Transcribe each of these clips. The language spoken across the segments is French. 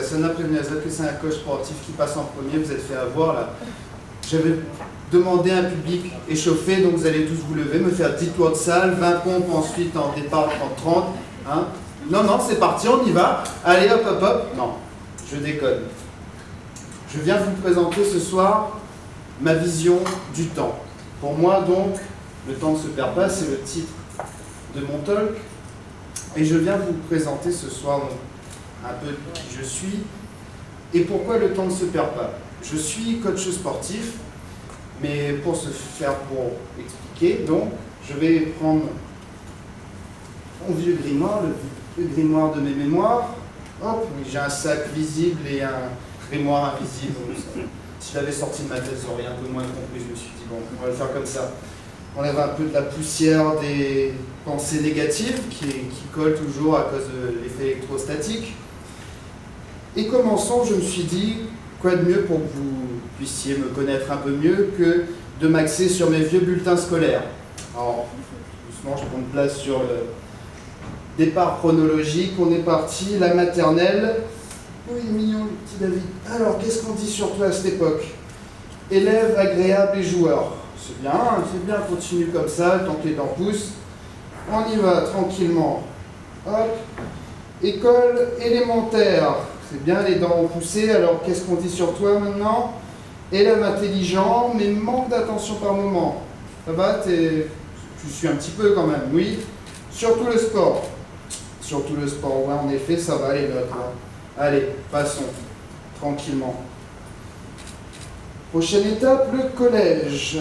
Sana Prevnazat, que c'est un coach sportif qui passe en premier, vous êtes fait avoir là. J'avais demandé à un public échauffé, donc vous allez tous vous lever, me faire 10 tours de salle, 20 pompes ensuite en départ 30-30. Hein. Non, non, c'est parti, on y va. Allez, hop, hop, hop. Non, je déconne. Je viens vous présenter ce soir ma vision du temps. Pour moi, donc, le temps ne se perd pas, c'est le titre de mon talk. Et je viens vous présenter ce soir donc, un peu qui je suis et pourquoi le temps ne se perd pas. Je suis coach sportif, mais pour expliquer, donc, je vais prendre mon vieux grimoire, le grimoire de mes mémoires. Hop, oui, j'ai un sac visible et un grimoire invisible. Si je l'avais sorti de ma tête, j'aurais un peu moins compris. Je me suis dit, bon, on va le faire comme ça. On enlève un peu de la poussière des pensées négatives qui collent toujours à cause de l'effet électrostatique. Et commençons, je me suis dit, quoi de mieux pour que vous puissiez me connaître un peu mieux que de m'axer sur mes vieux bulletins scolaires. Alors, doucement, je prends place sur le départ chronologique. On est parti, la maternelle. Oui, mignon, le petit David. Alors, qu'est-ce qu'on dit sur toi à cette époque? Élève agréable et joueur. C'est bien, continue comme ça, tant que les dents poussent. On y va, tranquillement. Hop. École élémentaire. C'est bien, les dents ont poussé. Alors, qu'est-ce qu'on dit sur toi maintenant? Élève intelligent, mais manque d'attention par moment. Ça va, tu suis un petit peu quand même, oui. Surtout le sport. Surtout le sport, ouais, en effet, ça va les notes. Là. Allez, passons, tranquillement. Prochaine étape, le collège.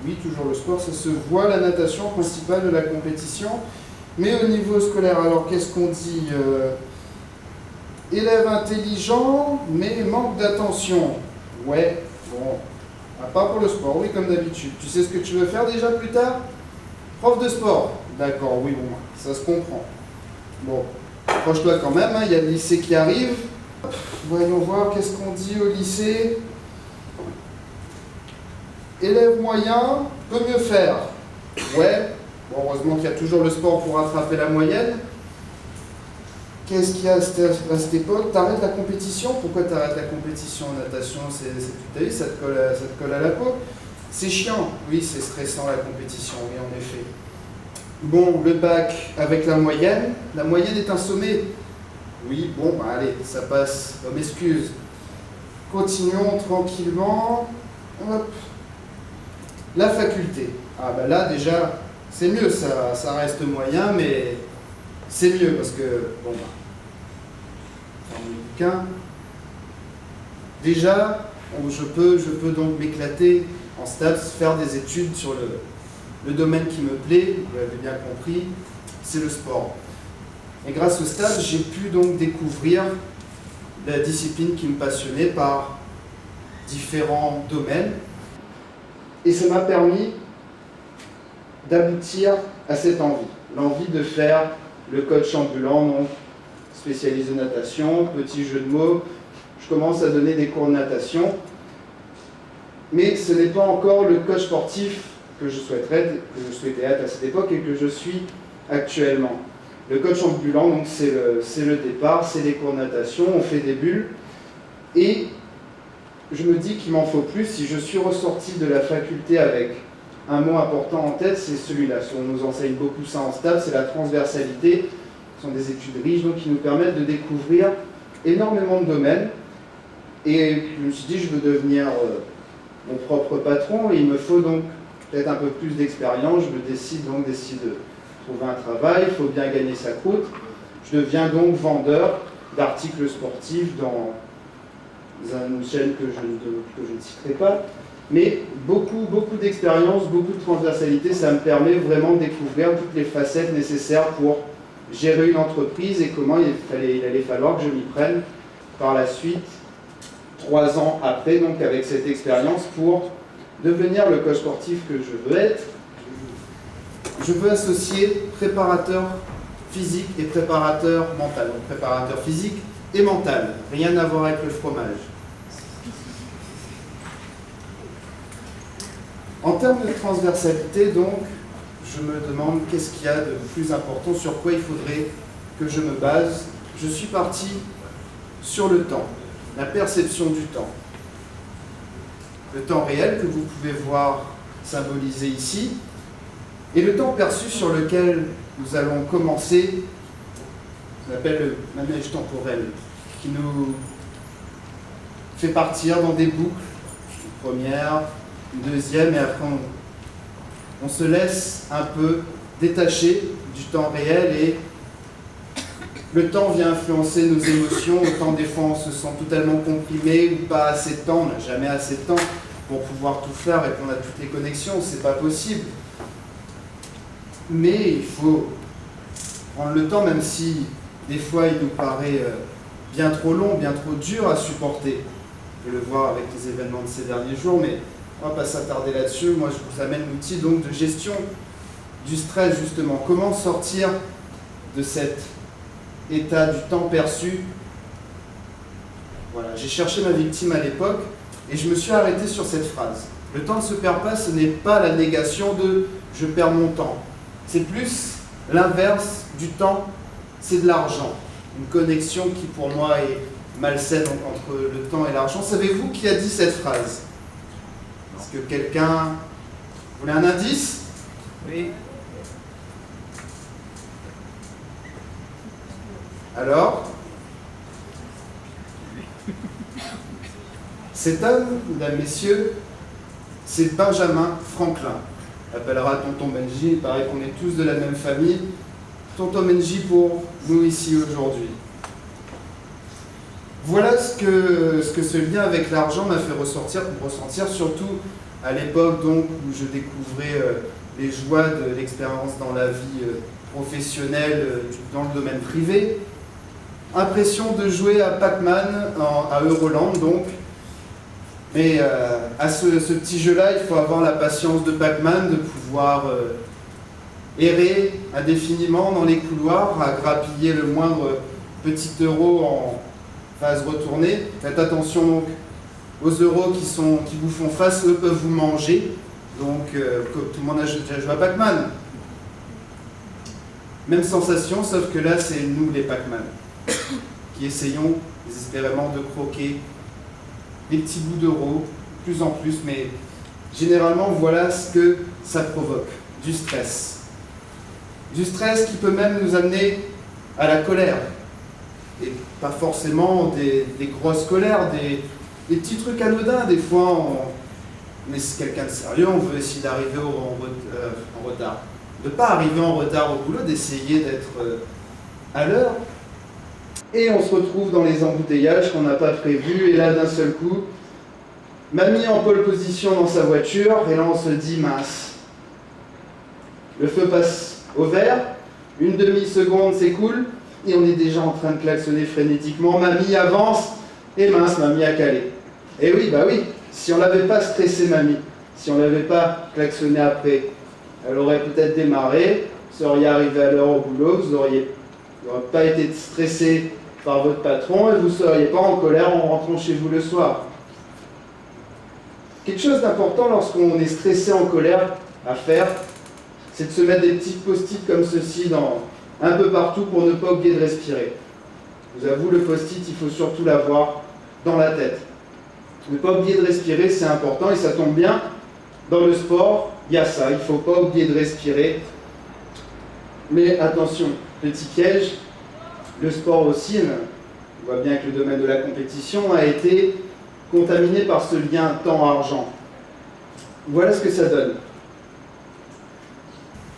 Oui, toujours le sport, ça se voit, la natation principale de la compétition. Mais au niveau scolaire, alors qu'est-ce qu'on dit? Élève intelligent, mais manque d'attention. Ouais, bon, à part pour le sport, oui, comme d'habitude. Tu sais ce que tu veux faire déjà plus tard? Prof de sport. D'accord, oui, bon, ça se comprend. Bon, approche-toi quand même, hein, il y a le lycée qui arrive. Voyons voir, qu'est-ce qu'on dit au lycée? Élève moyen, peut mieux faire. Ouais, bon, heureusement qu'il y a toujours le sport pour rattraper la moyenne. Qu'est-ce qu'il y a à cette époque? T'arrêtes la compétition? Pourquoi t'arrêtes la compétition en natation? C'est toute ta vie, ça te colle à la peau. C'est chiant, oui, c'est stressant la compétition, oui, en effet. Bon, le bac avec la moyenne est un sommet. Oui, bon, bah allez, ça passe, on m'excuse. Continuons tranquillement. Hop. La faculté. Ah bah là déjà, c'est mieux, ça reste moyen, mais c'est mieux parce que, bon, bah, dans le bouquin, déjà, je peux donc m'éclater en stats, faire des études sur le domaine qui me plaît, vous l'avez bien compris, c'est le sport. Et grâce au stage, j'ai pu donc découvrir la discipline qui me passionnait par différents domaines. Et ça m'a permis d'aboutir à cette envie. L'envie de faire le coach ambulant, donc spécialiste de natation, petit jeu de mots. Je commence à donner des cours de natation. Mais ce n'est pas encore le coach sportif que je souhaitais être à cette époque et que je suis actuellement. Le coach ambulant, donc c'est le départ, c'est les cours de natation, on fait des bulles. Et je me dis qu'il m'en faut plus. Si je suis ressorti de la faculté avec un mot important en tête, c'est celui-là. On nous enseigne beaucoup ça en stage, c'est la transversalité. Ce sont des études riches donc, qui nous permettent de découvrir énormément de domaines. Et je me suis dit, je veux devenir mon propre patron et il me faut donc peut-être un peu plus d'expérience. Je me décide de trouver un travail, il faut bien gagner sa croûte. Je deviens donc vendeur d'articles sportifs dans une chaîne que je ne citerai pas. Mais beaucoup d'expérience, beaucoup de transversalité, ça me permet vraiment de découvrir toutes les facettes nécessaires pour gérer une entreprise et comment il allait falloir que je m'y prenne par la suite, 3 ans après, donc avec cette expérience, pour devenir le coach sportif que je veux être. Je veux associer préparateur physique et préparateur mental. Donc préparateur physique et mental, rien à voir avec le fromage. En termes de transversalité, donc, je me demande qu'est-ce qu'il y a de plus important, sur quoi il faudrait que je me base. Je suis parti sur le temps, la perception du temps. Le temps réel que vous pouvez voir symbolisé ici, et le temps perçu sur lequel nous allons commencer, qu'on appelle le manège temporel, qui nous fait partir dans des boucles, une première, une deuxième, et après on se laisse un peu détacher du temps réel, et le temps vient influencer nos émotions. Autant des fois on se sent totalement comprimé ou pas assez de temps, on n'a jamais assez de temps pour pouvoir tout faire, répondre à toutes les connexions, c'est pas possible. Mais il faut prendre le temps, même si des fois il nous paraît bien trop long, bien trop dur à supporter. On peut le voir avec les événements de ces derniers jours, mais on ne va pas s'attarder là-dessus. Moi je vous amène l'outil donc de gestion du stress, justement. Comment sortir de cet état du temps perçu. Voilà, j'ai cherché ma victime à l'époque et je me suis arrêté sur cette phrase. Le temps ne se perd pas, ce n'est pas la négation de « je perds mon temps ». C'est plus l'inverse du temps, c'est de l'argent. Une connexion qui pour moi est malsaine entre le temps et l'argent. Savez-vous qui a dit cette phrase? Est-ce que quelqu'un voulait un indice? Oui. Alors, cet homme, mesdames, messieurs, c'est Benjamin Franklin. On l'appellera Tonton Benji, il paraît qu'on est tous de la même famille. Tonton Benji pour nous ici aujourd'hui. Voilà ce que ce lien avec l'argent m'a fait ressentir, surtout à l'époque donc où je découvrais les joies de l'expérience dans la vie professionnelle, dans le domaine privé. Impression de jouer à Pac-Man, à Euroland donc. Mais à ce petit jeu-là, il faut avoir la patience de Pac-Man, de pouvoir errer indéfiniment dans les couloirs, à grappiller le moindre petit euro en phase retournée. Faites attention donc aux euros qui vous font face, eux peuvent vous manger. Donc, tout le monde a déjà joué à Pac-Man. Même sensation, sauf que là, c'est nous les Pac-Man qui essayons désespérément de croquer des petits bouts d'euros, de plus en plus, mais généralement, voilà ce que ça provoque, du stress. Du stress qui peut même nous amener à la colère. Et pas forcément des grosses colères, des petits trucs anodins. Des fois, on est quelqu'un de sérieux, on veut essayer d'arriver en retard. De ne pas arriver en retard au boulot, d'essayer d'être à l'heure. Et on se retrouve dans les embouteillages qu'on n'a pas prévus, et là d'un seul coup, mamie en pole position dans sa voiture, et là on se dit mince. Le feu passe au vert, une demi-seconde s'écoule, et on est déjà en train de klaxonner frénétiquement, mamie avance, et mince, mamie a calé. Et oui, bah oui, si on l'avait pas stressé mamie, si on l'avait pas klaxonné après, elle aurait peut-être démarré, vous seriez arrivé à l'heure au boulot, vous n'auriez pas été stressé par votre patron et vous ne seriez pas en colère en rentrant chez vous le soir. Quelque chose d'important lorsqu'on est stressé en colère à faire, c'est de se mettre des petits post-it comme ceci un peu partout pour ne pas oublier de respirer. Je vous avoue, le post-it, il faut surtout l'avoir dans la tête. Ne pas oublier de respirer, c'est important et ça tombe bien. Dans le sport, il y a ça, il ne faut pas oublier de respirer. Mais attention, petit piège, le sport aussi, on voit bien que le domaine de la compétition a été contaminé par ce lien temps-argent. Voilà ce que ça donne.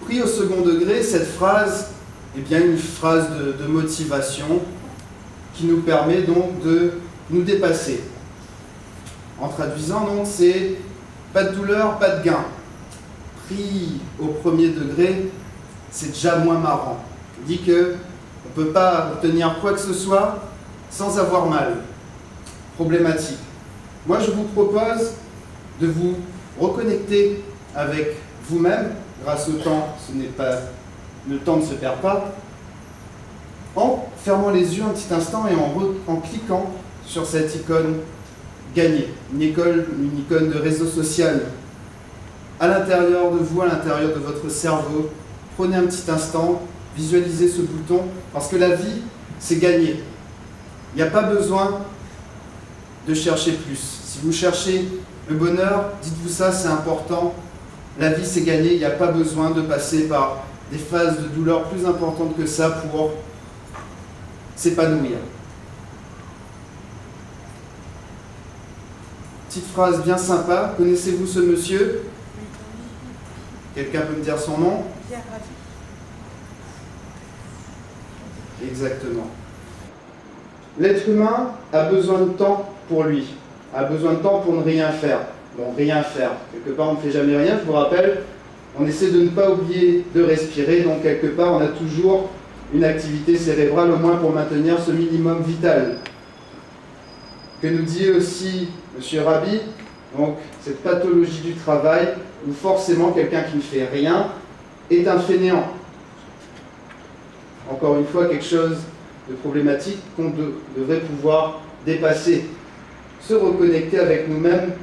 Pris au second degré, cette phrase est bien une phrase de motivation qui nous permet donc de nous dépasser. En traduisant, donc, c'est pas de douleur, pas de gain. Pris au premier degré, c'est déjà moins marrant. On dit qu'on ne peut pas obtenir quoi que ce soit sans avoir mal. Problématique. Moi, je vous propose de vous reconnecter avec vous-même grâce au temps. Le temps ne se perd pas. En fermant les yeux un petit instant et en cliquant sur cette icône gagner, une icône de réseau social. À l'intérieur de vous, à l'intérieur de votre cerveau, prenez un petit instant, visualisez ce bouton, parce que la vie, c'est gagner. Il n'y a pas besoin de chercher plus. Si vous cherchez le bonheur, dites-vous ça, c'est important. La vie, c'est gagné. Il n'y a pas besoin de passer par des phases de douleur plus importantes que ça pour s'épanouir. Petite phrase bien sympa. Connaissez-vous ce monsieur? Quelqu'un peut me dire son nom? Pierre Rabhi. Exactement. L'être humain a besoin de temps pour lui, a besoin de temps pour ne rien faire. Bon, rien faire. Quelque part, on ne fait jamais rien. Je vous rappelle, on essaie de ne pas oublier de respirer. Donc, quelque part, on a toujours une activité cérébrale, au moins pour maintenir ce minimum vital. Que nous dit aussi M. Rabhi, donc, cette pathologie du travail, où forcément, quelqu'un qui ne fait rien est un fainéant. Encore une fois, quelque chose de problématique qu'on devrait pouvoir dépasser. Se reconnecter avec nous-mêmes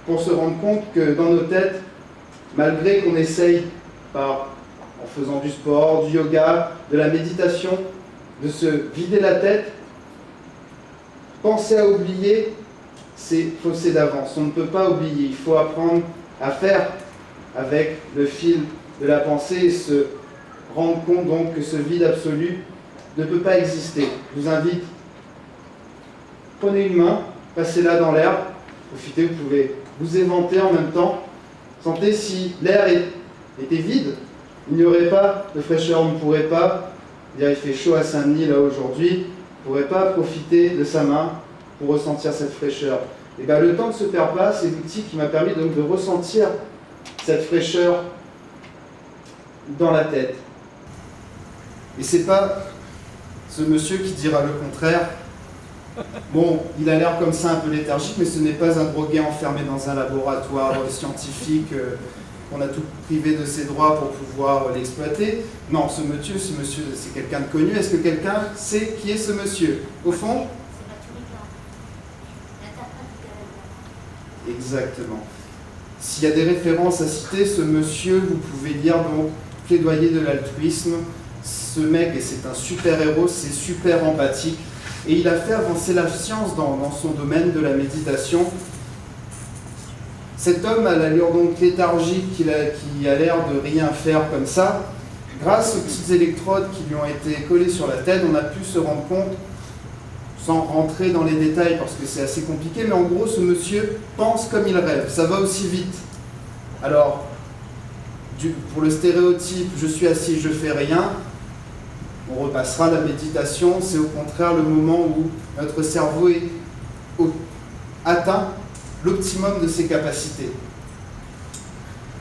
pour se rendre compte que dans nos têtes, malgré qu'on essaye en faisant du sport, du yoga, de la méditation, de se vider la tête, penser à oublier, c'est fausser d'avance. On ne peut pas oublier, il faut apprendre à faire avec le fil de la pensée et se rendre compte donc que ce vide absolu ne peut pas exister. Je vous invite, prenez une main, passez-la dans l'air, profitez, vous pouvez vous éventer en même temps. Sentez si l'air était vide, il n'y aurait pas de fraîcheur, on ne pourrait pas, il fait chaud à Saint-Denis là aujourd'hui, on ne pourrait pas profiter de sa main pour ressentir cette fraîcheur. Et bien le temps ne se perd pas, c'est l'outil qui m'a permis donc de ressentir cette fraîcheur dans la tête. Et c'est pas ce monsieur qui dira le contraire. Bon, il a l'air comme ça un peu léthargique, mais ce n'est pas un drogué enfermé dans un laboratoire scientifique qu'on a tout privé de ses droits pour pouvoir l'exploiter. Non, ce monsieur, c'est quelqu'un de connu. Est-ce que quelqu'un sait qui est ce monsieur? Au fond? Exactement. S'il y a des références à citer, ce monsieur, vous pouvez lire donc Plaidoyer de l'altruisme. Ce mec, et c'est un super héros, c'est super empathique. Et il a fait avancer la science dans son domaine de la méditation. Cet homme a l'allure donc léthargique, qui a l'air de rien faire comme ça. Grâce aux petites électrodes qui lui ont été collées sur la tête, on a pu se rendre compte, sans rentrer dans les détails parce que c'est assez compliqué, mais en gros, ce monsieur pense comme il rêve. Ça va aussi vite. Alors, pour le stéréotype, je suis assis, je fais rien, on repassera. La méditation, c'est au contraire le moment où notre cerveau atteint l'optimum de ses capacités.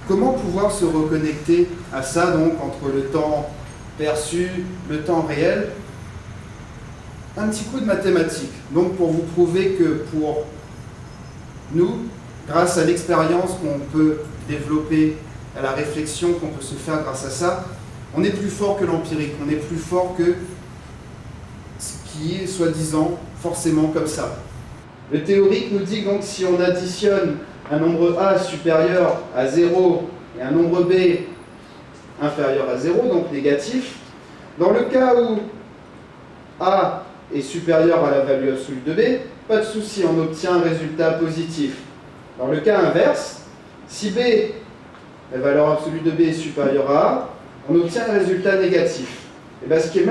Comment pouvoir se reconnecter à ça, donc, entre le temps perçu, le temps réel? Un petit coup de mathématiques, donc pour vous prouver que pour nous, grâce à l'expérience qu'on peut développer, à la réflexion qu'on peut se faire grâce à ça, on est plus fort que l'empirique, on est plus fort que ce qui est soi-disant forcément comme ça. Le théorique nous dit donc si on additionne un nombre A supérieur à 0 et un nombre B inférieur à 0, donc négatif, dans le cas où A est supérieur à la value absolue de B, pas de souci, on obtient un résultat positif. Dans le cas inverse, si B, la valeur absolue de B est supérieure à A, on obtient un résultat négatif. Et bien ce qui est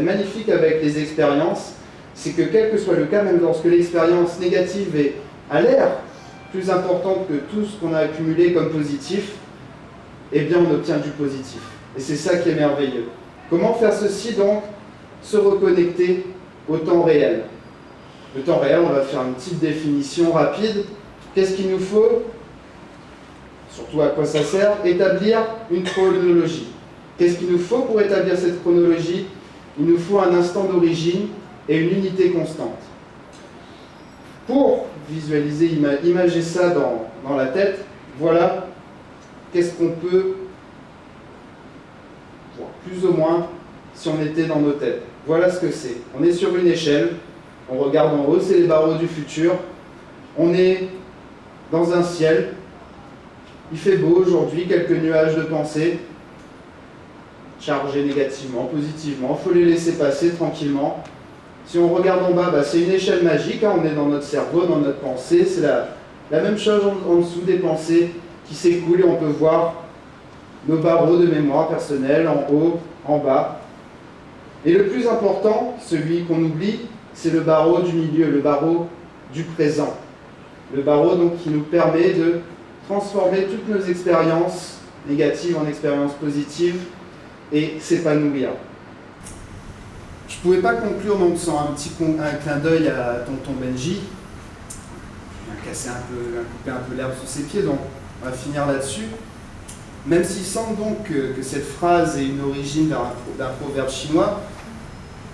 magnifique avec les expériences, c'est que quel que soit le cas, même lorsque l'expérience négative a l'air plus importante que tout ce qu'on a accumulé comme positif, eh bien on obtient du positif. Et c'est ça qui est merveilleux. Comment faire ceci donc? Se reconnecter au temps réel. Le temps réel, on va faire une petite définition rapide. Qu'est-ce qu'il nous faut? Surtout à quoi ça sert? Établir une chronologie. Qu'est-ce qu'il nous faut pour établir cette chronologie? Il nous faut un instant d'origine et une unité constante. Pour visualiser, imager ça dans la tête, voilà qu'est-ce qu'on peut voir plus ou moins si on était dans nos têtes. Voilà ce que c'est. On est sur une échelle, on regarde en haut, c'est les barreaux du futur. On est dans un ciel, il fait beau aujourd'hui, quelques nuages de pensée, chargés négativement, positivement, il faut les laisser passer tranquillement. Si on regarde en bas, c'est une échelle magique, hein, on est dans notre cerveau, dans notre pensée, c'est la même chose en dessous des pensées qui s'écoulent et on peut voir nos barreaux de mémoire personnelle en haut, en bas. Et le plus important, celui qu'on oublie, c'est le barreau du milieu, le barreau du présent. Le barreau donc, qui nous permet de transformer toutes nos expériences négatives en expériences positives et s'épanouir. Je ne pouvais pas conclure donc sans un clin d'œil à tonton Benji. Il a coupé un peu l'herbe sous ses pieds, donc on va finir là-dessus. Même s'il semble donc que cette phrase ait une origine d'un proverbe chinois,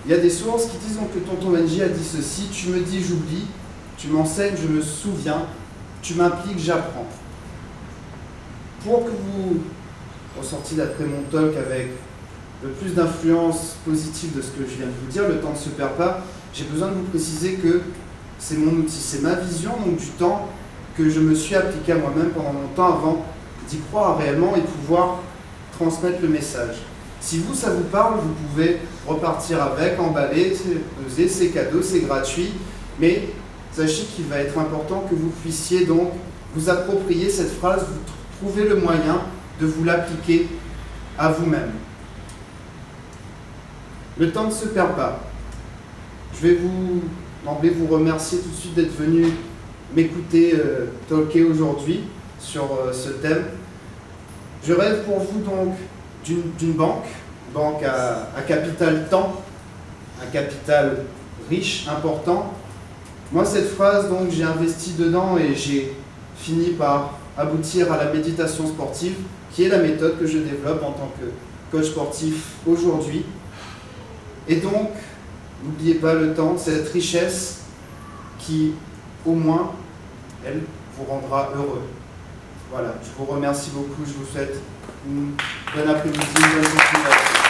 il y a des sources qui disent donc que tonton Benji a dit ceci: tu me dis j'oublie, tu m'enseignes, je me souviens, tu m'impliques, j'apprends. Pour que vous ressortiez d'après mon talk avec le plus d'influence positive de ce que je viens de vous dire, le temps ne se perd pas, j'ai besoin de vous préciser que c'est mon outil, c'est ma vision donc du temps que je me suis appliqué à moi-même pendant longtemps avant d'y croire réellement et pouvoir transmettre le message. Si vous, ça vous parle, vous pouvez repartir avec, emballer, peser, c'est cadeau, c'est gratuit, mais sachez qu'il va être important que vous puissiez donc vous approprier cette phrase, vous trouver le moyen de vous l'appliquer à vous-même. Le temps ne se perd pas. Je vais d'emblée vous remercier tout de suite d'être venu m'écouter talker aujourd'hui sur ce thème. Je rêve pour vous donc d'une banque à capital temps, un capital riche, important. Moi, cette phrase, donc, j'ai investi dedans et j'ai fini par aboutir à la méditation sportive, qui est la méthode que je développe en tant que coach sportif aujourd'hui. Et donc, n'oubliez pas le temps, cette richesse qui, au moins, elle vous rendra heureux. Voilà, je vous remercie beaucoup, je vous souhaite une bonne après-midi, une bonne continuation.